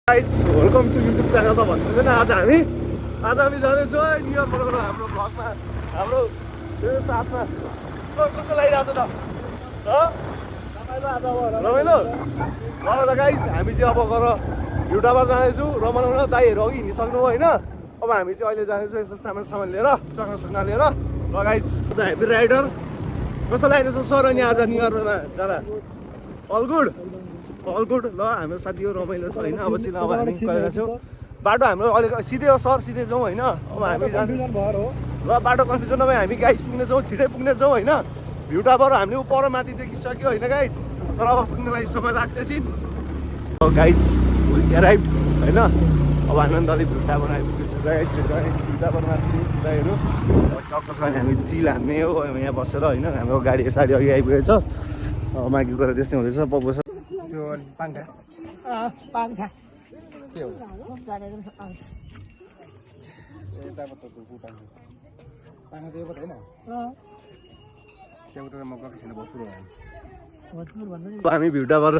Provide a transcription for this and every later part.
welcome to YouTube channel त भन्नु आज हामी जाँदैछौँ है न्यु इयर मनाउन हाम्रो भ्लगमा हाम्रो मेरो साथमा कस्तो लागिरहेको छ त रमाइलो ल गाइस हामी चाहिँ अब गएर भ्युटाबर जाँदैछु रमाउन दाइहरू अघि हिँडिसक्नु होइन अब हामी चाहिँ अहिले जाँदैछौँ यसो सामान लिएर चक्ना लिएर ल गाइस हेभी राइडर कस्तो लागिरहेछ सर अनि आज न्यु इयरमा जाँदा अल गुड ल हाम्रो साथी हो रमाइलो छ होइन अब चाहिँ अब हामी गएका छौँ बाटो हाम्रो अलिक सिधै हो सर सिधै जाउँ होइन अब हामी ल बाटो कन्फ्युजन नभए हामी गाइस पुग्नेछौँ छिटै पुग्नेछौँ होइन भ्युटाबाट हामीले पर माथि देखिसक्यो होइन गाइस तर अब पुग्नलाई समय लाग्छ एकछिन गाइस एराइभ होइन अब आनन्दले भ्युटाबाट आइपुगेछ भ्युटाबाट माथि दाइहरू टक्कसँग हामी चिल हान्ने हो यहाँ बसेर होइन हाम्रो गाडी साडी अघि आइपुगेछ माघी गरेर त्यस्तै हुँदैछ पप्पो छ त्यो पाङ्खा के हो हामी भ्युटाबर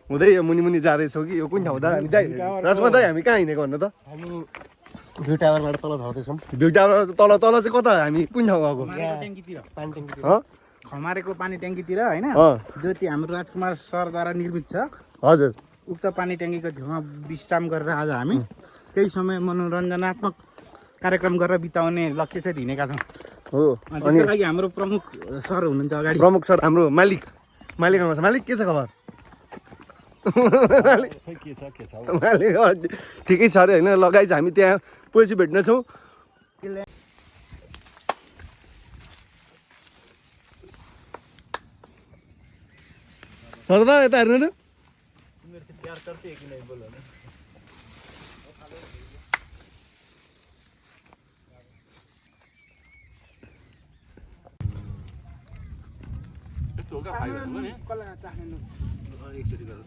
हुँदै मुनि जाँदैछौँ कि यो कुन ठाउँ त हामी राजमा दाइ हामी कहाँ हिँडेको भन्नु त हामी भ्युटाबरबाट तल झर्दैछौँ भ्युटाबर तल चाहिँ कता हामी कुन ठाउँ गएको खमारेको पानी ट्याङ्कीतिर होइन जो चाहिँ हाम्रो राजकुमार सरद्वारा निर्मित छ हजुर उक्त पानी ट्याङ्कीको छेउमा विश्राम गरेर आज हामी केही समय मनोरञ्जनात्मक कार्यक्रम गरेर बिताउने लक्ष्य चाहिँ हिँडेका छौँ हो त्यसको लागि हाम्रो प्रमुख सर हुनुहुन्छ अगाडि प्रमुख सर हाम्रो मालिक के छ खबर मालिक ठिकै छ अरे होइन लगाइ हामी त्यहाँ पछि भेट्नेछौँ सरदा यता हेर्नु न एकचोटि गरेर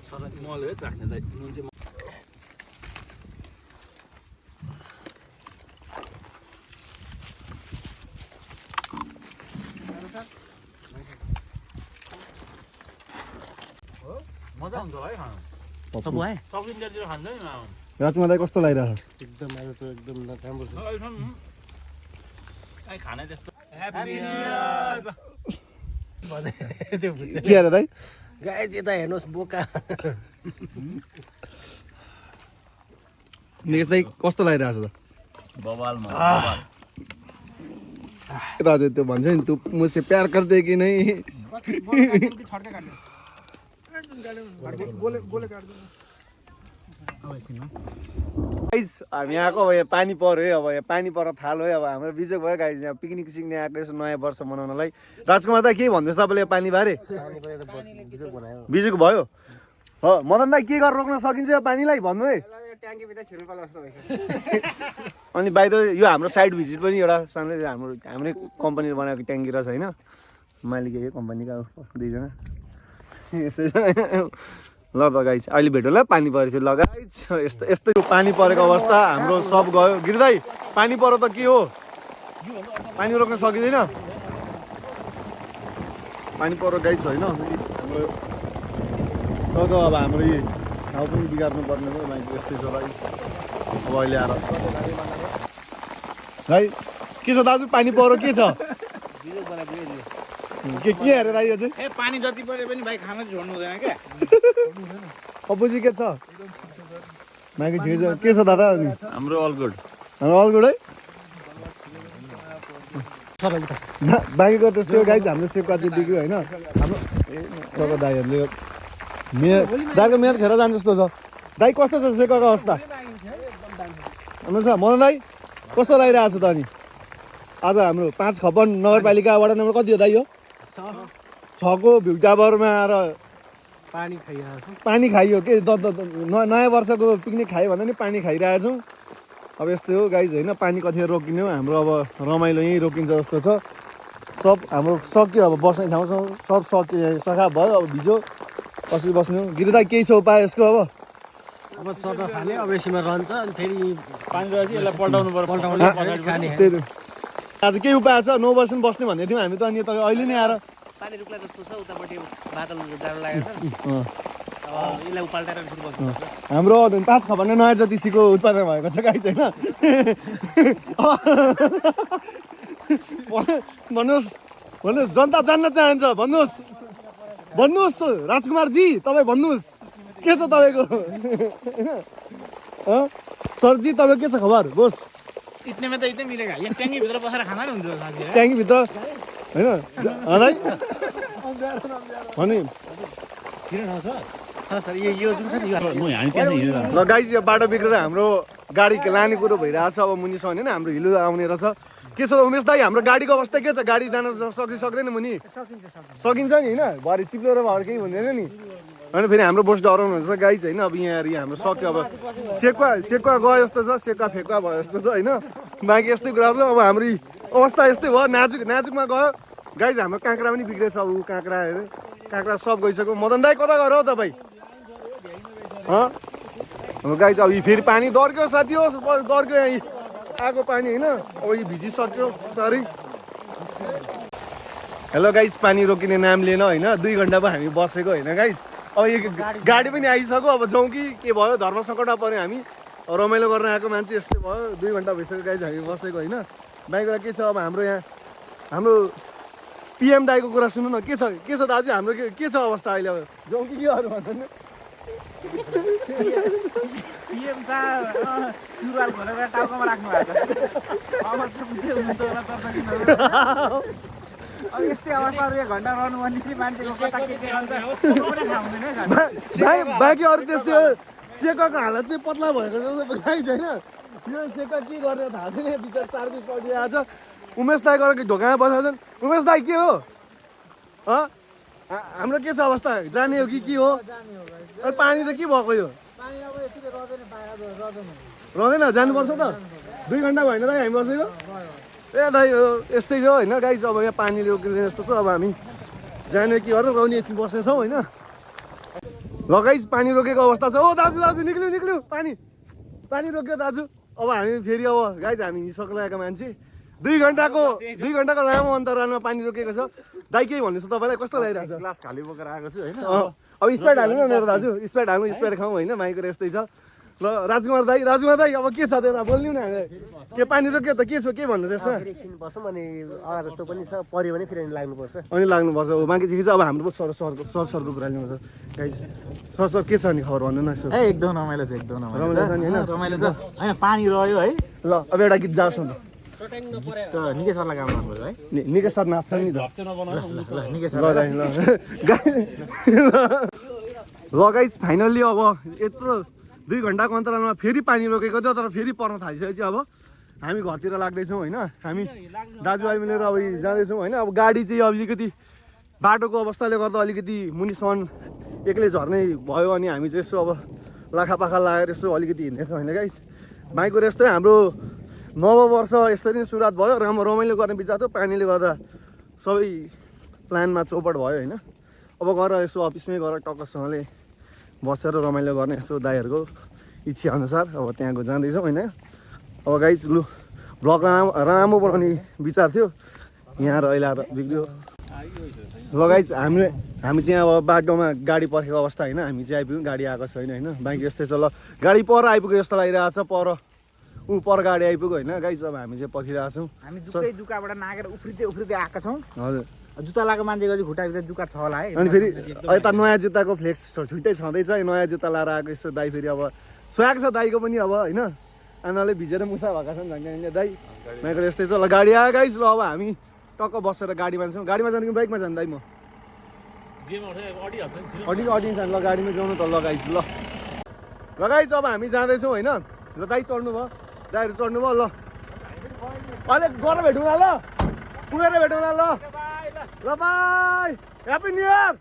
सर मले चाख्ने दाइ नुन चाहिँ मजा हुन्छ है खानु सकिन्जेलतिर खान्छ नि राजमा दाइ कस्तो लागिरहेछ एकदम अहिले त एकदम राम्रो छ खाने त्यस्तो के अरे दाइ गाइस यता हेर्नुहोस् बोका निकेश दाइ कस्तो लागिरहेछ त बवालमा यता हजुर त्यो भन्छ नि तँ मुझसे प्यार गर्दै कि नै गाइस हामी आएको अब यहाँ पानी पर्यो है अब यहाँ पानी पर थाल है अब हाम्रो बिजोग भयो गाइस यहाँ पिकनिक सिक्ने आएको यसो नयाँ वर्ष मनाउनलाई राजकुमार त के भन्दैछ तपाईँले यो पानी बारे बिजोग भयो हो मदन दाइ के गरेर रोक्न सकिन्छ यो पानीलाई भन्नु है अनि बाहिर यो हाम्रो साइड भिजिट पनि एउटा सानो हाम्रै कम्पनीले बनाएको ट्याङ्की रहेछ होइन मालिक यो कम्पनीका दुईजना ल त गाइस अहिले भेटौँ ल पानी परेछ ल गाइस यस्तै पानी परेको अवस्था हाम्रो सब गयो गिरिदाई पानी पऱ्यो त के हो पानी रोक्न सकिँदैन पानी पऱ्यो गाइस होइन हाम्रो अब हाम्रो यी ठाउँ पनि बिगार्नु पर्ने हो मान्छे यस्तै छ गाइस अब अहिले आएर भाइ के छ दाजु पानी पऱ्यो के छ के अरे दाइ यो चाहिँ ए पानी जति परे पनि भाइ खाना छोड्नु हुँदैन क्या अपोजी के छ मागी ठिकै छ के छ दादा अनि हाम्रो अल गुड है बाँकीको त्यस्तै गाइज हाम्रो सेपका चाहिँ बिग्यो होइन हाम्रो ए दाईहरूले दाईको मेहनत खेर जान्छ जस्तो छ दाई कस्तो छ सेपकाको अवस्था भन्नुहोस् न मदन दाई कस्तो लागिरहेको छ त अनि आज हाम्रो 5 खपन नगरपालिका वडा नम्बर कति हो दाई हो 6 को भ्युटाबरमा आएर पानी खाइयो के नयाँ वर्षको पिकनिक खायो भन्दा नि पानी खाइरहेको छौँ अब यस्तै हो गाइज होइन पानी कतिखेर रोकिने हो हाम्रो अब रमाइलो यहीँ रोकिन्छ जस्तो छ सब हाम्रो सक्यो अब बस्ने ठाउँ सब सक्यो सखा भयो अब भिजो कसरी बस्ने हो गिरिदा केही छ उपाय यसको अब सबै खाने अब यसमा रहन्छ अनि फेरि पानी रहेछ यसलाई पल्टाउनु पर्छ आज केही उपाय छ 9 वर्ष बस्ने भन्दै थियौँ हामी त अनि अहिले नै आएर पानी रुक्ला जस्तो छ उतापट्टि बादल जाडो लागेको छ यसलाई उपाल्टाएर फुटबल हाम्रो 5 खबरले नयाँ ज्योतिषीको उत्पादन भएको छ गाइज होइन भन्नुहोस् जनता जान्न चाहन्छ भन्नुहोस् राजकुमारजी तपाईँ भन्नुहोस् के छ तपाईँको सरजी तपाईँ के छ खबर बोस इतनेमा त इतनै मिलेगा यहाँ ट्याङ्कीभित्र बसेर खाना नि हुन्छ साथीहरू ट्याङ्कीभित्र होइन भने सर यो जुन छ नि म हामी त्यहाँ हिँडेर ल गाइज यो बाटो बिग्रेर हाम्रो गाडी लाने कुरो भइरहेको छ अब मुनिसम्म होइन हाम्रो हिलो आउने रहेछ के छ उमेश दाई हाम्रो गाडीको अवस्था के छ गाडी जान सक्दैन मुनि सकिन्छ नि होइन भरे चिप्लेर भएर केही हुँदैन नि होइन फेरि हाम्रो बोस डराउनु हुन्छ गाइज होइन अब यहाँ हाम्रो सक्यो अब सेकुवा गयो जस्तो छ सेकुवा फेकुवा भयो जस्तो छ होइन बाँकी यस्तै कुरा छ अब हाम्रो अवस्था यस्तै भयो नाजुकमा गयो गाइज हाम्रो काँक्रा पनि बिग्रेछ अब काँक्रा सब गइसक्यो मदन दाई कता गएर हौ तपाईँ हाम्रो गाइज अब फेरि पानी दर्क्यो साथी हो दर्क्यो यहाँ आएको पानी होइन अब यो भिजिसक्यो सरी हेलो गाइज पानी रोकिने नाम लिएन होइन 2 घन्टा पो हामी बसेको होइन गाइज अब यो गाडी पनि आइसक्यो अब जाउँ कि के भयो धर्म सङ्कटमा पऱ्यो हामी रमाइलो गर्न आएको मान्छे यस्तै भयो 2 घन्टा भइसक्यो गाइज हामी बसेको होइन बाइक कुरा के छ अब हाम्रो यहाँ हाम्रो पिएम दाईको कुरा सुन्नु न के छ दाजु हाम्रो के छ अवस्था अहिले अब जाउँ कि केहरू भन्दैन पिएम साहब सुरुवाल खोलेर टाउकोमा राख्नु भएको अब अब यस्तै अवस्थाहरू 1 घन्टा रहनु भने कि मान्छेको कता के गर्छ थाहा हुँदैन बाँकी अरू त्यस्तै हो सेकाको हालत चाहिँ पत्ला भएको जस्तो गाइज होइन यो सेका के गरेर थाहा छैन बिचार 4 दिन पढिरहेको छ उमेश दाई गरेर ढोकामा बसेको छन् उमेश दाई के हो हाम्रो के छ अवस्था जाने हो कि के हो पानी त के भएको यो रहँदैन जानुपर्छ त 2 घन्टा भएन दाइ हामी बसेको ए दाइ यस्तै थियो होइन गाइज अब यहाँ पानीले रोकिँदैन जस्तो छ अब हामी जाने के गर्नु गाउने एकछिन बस्नेछौँ होइन ल गाइज पानी रोकेको अवस्था छ ओ दाजु निक्ल्यौ पानी रोक्यो दाजु अब हामी फेरि अब गाइज हामी हिँडिसक्नु लागेको मान्छे 2 घन्टाको लामो अन्तरालमा पानी रोकेको छ दाइ केही भन्नु छ तपाईँलाई कस्तो लागिरहेको छ ग्लास खाली बोकेर आएको छु होइन अब स्प्राइट हाल्नु न मेरो दाजु स्प्राइट खाउँ होइन माइको यस्तै छ ल राजकुमार दाई अब के छ त्यता बोल्नु न के पानी रोक्यो त के छ के भन्नु त्यसमा एकछिन बसौँ अनि अरा जस्तो पनि छ पर्यो भने फेरि लाग्नुपर्छ अनि लाग्नुपर्छ हो बाँकी ठिकै छ अब हाम्रो सरको कुरा लिनुपर्छ गाइज सर के छ नि खबर भन्नु न यसो एकदम रमाइलो छ रमाइलो छ नि होइन रमाइलो छ होइन पानी रह्यो है ल अब एउटा गीत जाओस् न गीत त निकै सरलाई गाउनु पर्छ है निकै सर नाच्छ नि त निकै सर ल गाइज फाइनल्ली अब यत्रो 2 घन्टाको अन्तरालमा फेरि पानी रोकेको थियो तर फेरि पर्न थालिसकेपछि अब हामी घरतिर लाग्दैछौँ होइन हामी दाजुभाइ मिलेर अब जाँदैछौँ होइन अब गाडी चाहिँ अलिकति बाटोको अवस्थाले गर्दा अलिकति मुनिसम्म एक्लै झर्ने भयो अनि हामी चाहिँ यसो अब लाखापाखा लगाएर यसो अलिकति हिँड्नेछौँ होइन गाइज बाइकको यस्तै हाम्रो नववर्ष यसरी नै सुरुवात भयो रमाइलो गर्ने विचार थियो पानीले गर्दा सबै प्लानमा चौपट भयो होइन अब गएर यसो अफिसमै गएर टक्कसँगले बसेर रमाइलो गर्ने यसो दाइहरूको इच्छा अनुसार अब त्यहाँको जाँदैछौँ होइन अब गाइज लु ब्लग राम्रो बनाउने विचार थियो यहाँ र अहिले आएर बिग्रियो ल गाइज हामी चाहिँ अब बाटोमा गाडी पर्खेको अवस्था होइन हामी चाहिँ आइपुग्यौँ गाडी आएको छैन होइन बाइक यस्तै छ ल गाडी पर आइपुग्यो जस्तो लागिरहेको छ पर गाडी आइपुग्यो होइन गाइज अब हामी चाहिँ पर्खिरहेको छौँ हामी जुकाबाट नागेर उफ्रिँदै आएका छौँ हजुर जुत्ता लगाएको मान्छेको चाहिँ खुट्टाभित्र जुका छ होला है अनि फेरि यता नयाँ जुत्ताको फ्लेक्स छुट्टै छँदैछ नयाँ जुत्ता लाएर आएको यसो दाइ फेरि अब स्वाग छ दाइको पनि अब होइन आनाले भिजेर मुसा भएका छन् झन्डै दाइ माइको यस्तै छ ल गाडी आयो गाइस ल अब हामी टक्क बसेर गाडीमा जान्छौँ गाडीमा जानु कि बाइकमा जानु दाइ म अडी जानु ल गाडीमा जाउँ त ल गाइस ल गाइस अब हामी जाँदैछौँ होइन ल दाइ चढ्नु भयो दाइहरू चढ्नु भयो ल अहिले गएर भेटौँ ल पुगेर भेटौँ ल ल बाई ह्याप्पी न्यु इयर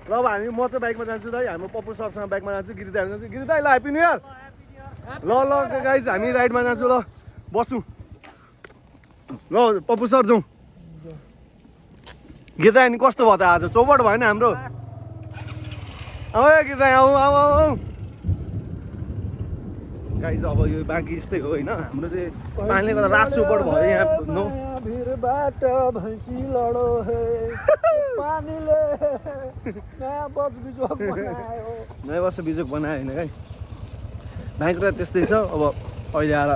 ल अब हामी म चाहिँ बाइकमा जान्छु दाइ हाम्रो पप्पु सरसँग बाइकमा जान्छु गिरी दाइ जान्छु गिरी दाइ ल ह्याप्पी न्यु इयर ल गाइज हामी राइडमा जान्छु ल बसौँ ल पप्पु सर जाउँ गिरी दाइ नि कस्तो भयो त आज चौपट भएन हाम्रो आऊ गिरी दाइ आऊ आऊ आऊ गाइज अब यो बाँकी यस्तै हो होइन हाम्रो चाहिँ पानीले गर्दा रात चौपट भयो यहाँ नो नयाँ वर्ष बिजोग बनायो होइन गाई भाइको कुरा त्यस्तै छ अब अहिले आएर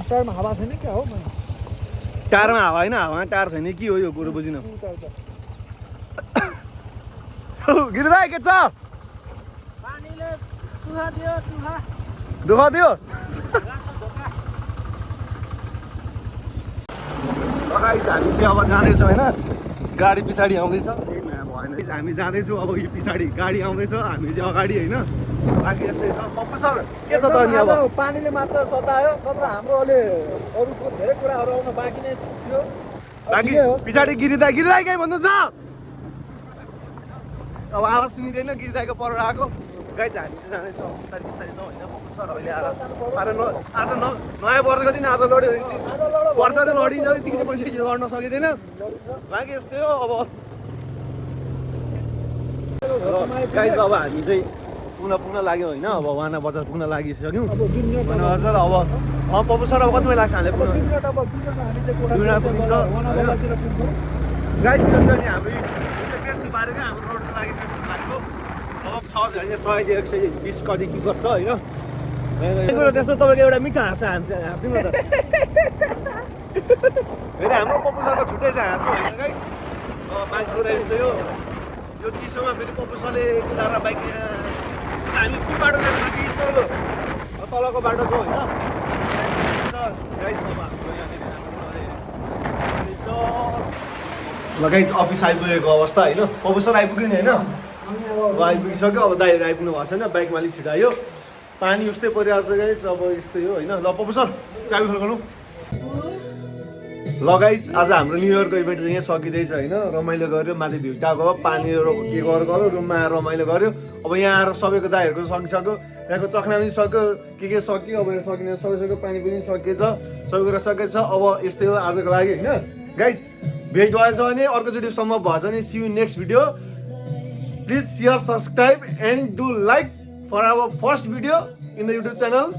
टायरमा हावा छैन क्या हो टारमा हावा होइन हावामा टार छैन के हो यो कुरो बुझिन गिरिदाई के छ पानीले तुहा दियो दुःख दियो गाइस हामी चाहिँ अब जाँदैछौँ होइन गाडी पछाडि आउँदैछ भएन हामी जाँदैछौँ अब यो पछाडि गाडी आउँदैछ हामी चाहिँ अगाडि होइन बाँकी यस्तै छ पप्पु सर के छ त अनि अब पानीले मात्र सतायो नत्र हाम्रो अहिले अरू धेरै कुराहरू आउन बाँकी नै थियो बाँकी पछाडि गिरिदाई कहीँ भन्नुहुन्छ अब आवाज सुनिँदैन गिरिदाईको पर आएको गाइज हामी चाहिँ जाँदैछौँ बिस्तारै बिस्तारै छौँ होइन पप्पु सर अहिले आएर आज नयाँ वर्षको दिन आज लड्यो वर्षले लडिन्छ यतिकै पछि लड्न सकिँदैन बाँकी यस्तै हो अब गाइज अब हामी चाहिँ पुग्न लाग्यो होइन अब वाना बजार पुग्न लागिसक्यौँ वाना बजार अब पप्पु सर अब कतिमा लाग्छ हामीले पुग्न पुगिन्छ गाइजतिर चाहिँ अनि हाम्रो व्यस्त पारेको हाम्रो रोडको लागि व्यस्त पारेको अब 100 120 कति के गर्छ होइन कुरो त्यस्तो तपाईँको एउटा मिठो हाँस्दिउँ न त होइन हाम्रो पप्पु सरको छुट्टै छ हाँसो होइन गाइज बाइक कुरा यस्तै हो यो चिसोमा फेरि पप्पु सरले कुदाएर बाइक हामी कुन बाटो जानु लागि तलको बाटो छ होइन ल गाइज अफिस आइपुगेको अवस्था होइन पप्पु सर आइपुग्यो नि होइन अब आइपुगिसक्यो अब दाइहरू आइपुग्नु भएको छैन बाइकमा अलिक छिटायो पानी उस्तै परिरहेको छ गाइज अब यस्तै हो होइन ल पप्पु सर चाबी खोल्नु ल गाइज आज हाम्रो न्यु इयरको इभेन्ट चाहिँ यहाँ सकिँदैछ होइन रमाइलो गऱ्यो माथि भ्युटा गयो पानी के गऱ्यो रुममा आएर रमाइलो गऱ्यो अब यहाँ आएर सबैको दाइहरूको सकिसक्यो यहाँको चक्ना पनि सक्यो के सक्यो अब यहाँ सकिने सबै सक्यो पानी पनि सकिएछ सबै कुरा सकेछ अब यस्तै हो आजको लागि होइन गाइज भेट भएछ भने अर्कोचोटिसम्म भएछ भने see you next video please share subscribe and do like for our first video in the YouTube channel